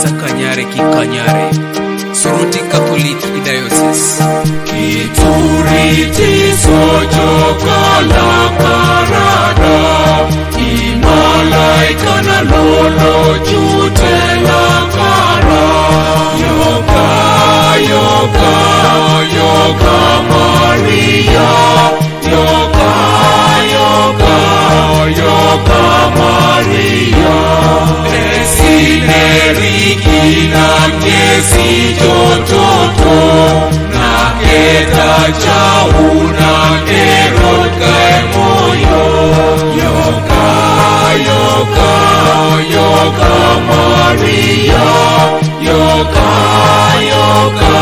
kanisa Kanyare Kikanyare, Soroti Catholic Diocese. Kituriti sojoka la karada, imalaika na lolo jute la kara. Yoga, yoga, yoga Maria, yoga, yoga, yoga Maria. Esinerikina ngesi jototo, na eta chauna eroka emoyo. Yoga, yoga, yoga Maria, yoga, yoga,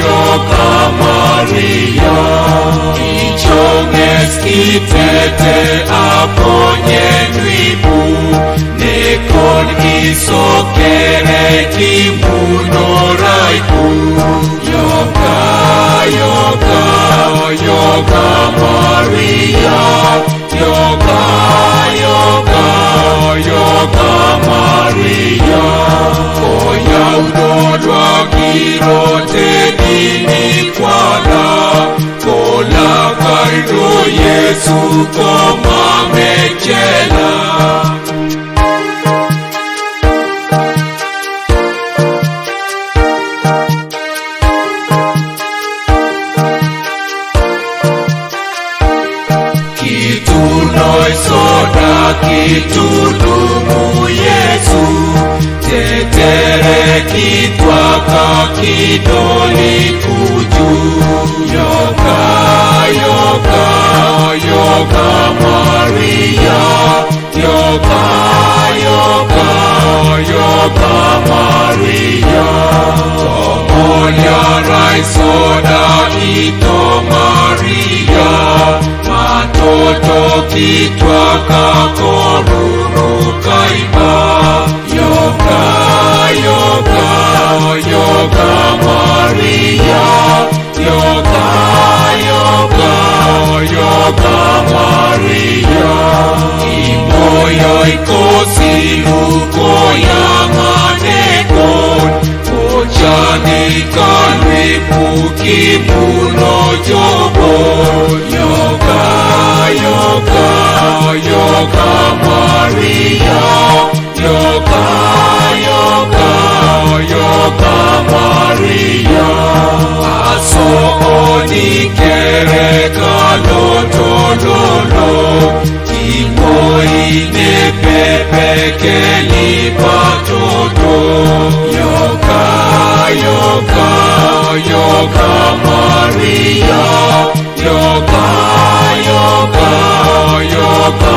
yoga Maria. Ichonges kitete aponye nwibu, nekon isokere kimuno raiku. Yoga, yoga, yoga Maria, yoga, yoga, yoga Maria. Oya udodwa kirote dini kwala, kola kaido Yesu koma mechela. Kitunoi soda kitulumu Yesu, tetere kitwaka kidoli kuju. Yoga, yoga, yoga Maria, yoga, yoga, yoga Maria. Tomolia raisoda ito Maria, matoto kitwaka koruru kaiba. Yoga, yoga, yoga Maria, yoga, yoga, yoga Maria. Imoyo ikosi luko ya manekon, ochani kanwipu kimuno jobo. Yoga, yoga, yoga Maria, yoga, yoga, yoga Maria. Aso onikere kalotololo, imoine pepe keli patoto. Yoga, yoga, yoga Maria, yoga, yoga, yoga